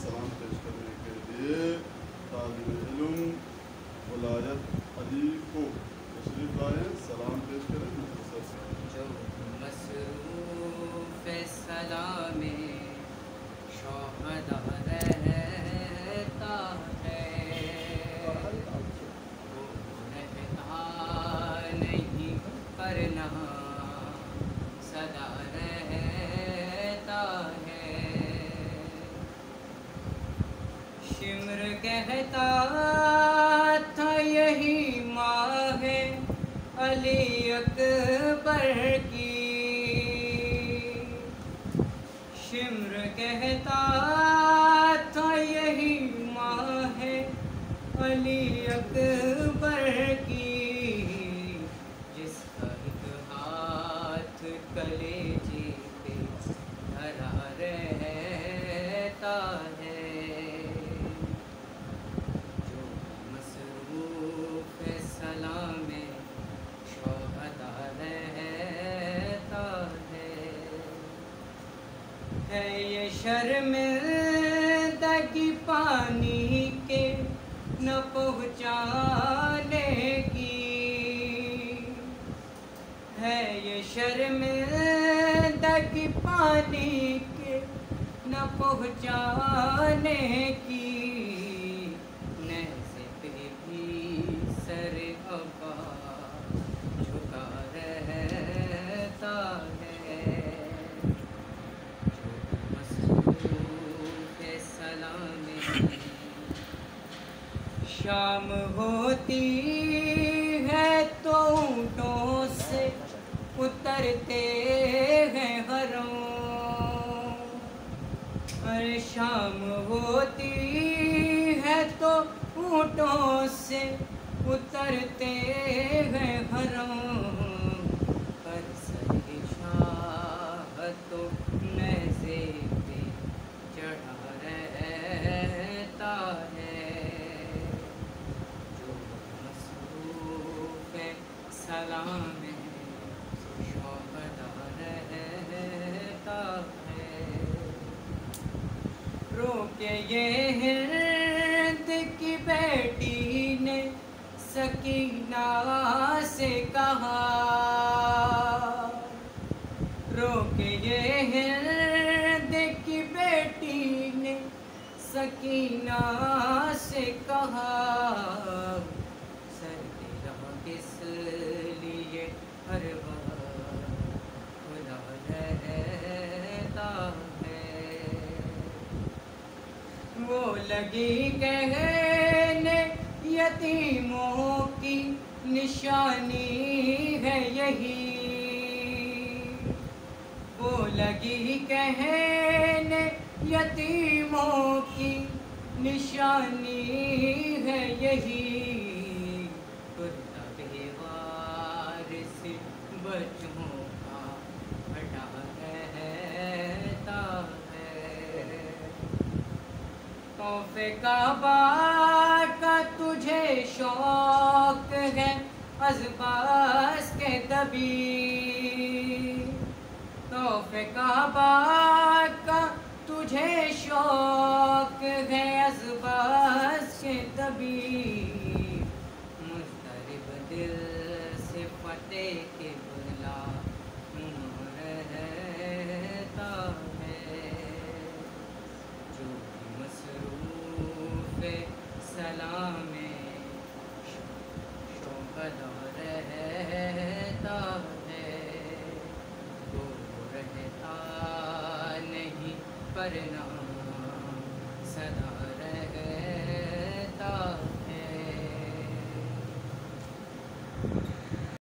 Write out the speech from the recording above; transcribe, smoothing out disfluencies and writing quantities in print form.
سلام پیش کرنے کے لیے طالب علم ولایت علی کو تشریف لائیں، سلام پیش کریں مختصر سے۔ جو مصروف سلام شہدا رہتا ہے وہ رہتا نہیں کرنا سدا رہتا ہے۔ شمر کہتا تھا یہی ماہ علی اکبر کی، شمر کہتا تھا یہی ماہ علی اکبر کی، جس کا ایک ہاتھ کلیجے پہ دھرا رہتا ہے۔ جو مصروف سلام شہدا رہتا ہے یہ شرمندگی پانی کے نہ پہنچانے کی، ہے یہ شرمندگی پانی کے نہ پہنچانے کی، نیزے پہ بھی سر ابا جھکا رہتا ہے۔ جو مصروف سلام شام ہوتی ہے تو اونٹوں سے اترتے ہیں حرم، ہر شام ہوتی ہے تو اونٹوں سے اترتے ہیں حرم، پر سر شاہ تو نیزے پہ چڑھا رہتا ہے۔ جو مصروف سلام شہدا رہتا ہے۔ رو کے یہ ہند کی بیٹی نے سکینہ سے کہا، رو کے یہ ہند کی بیٹی نے سکینہ سے کہا، سر تیرا کس لیے ہر وقت کھلا رہتا ہے۔ وہ لگی کہنے یتیموں کی نشانی ہے یہی، وہ لگی کہنے یتیموں کی نشانی ہے یہی، کرتا بے وارث بچوں کا ہٹا رہتا ہے۔ طوف کعبہ کا تجھے شوق ہے از باس کے دبی، طوف کعبہ کا تجھے شوق ہے از باس کے دبی، مضطرب دل سے فتح کے بلا رہتا ہے۔ جو مصروف سلام شہدا رہتا ہے وہ رہتا نہیں پر نہ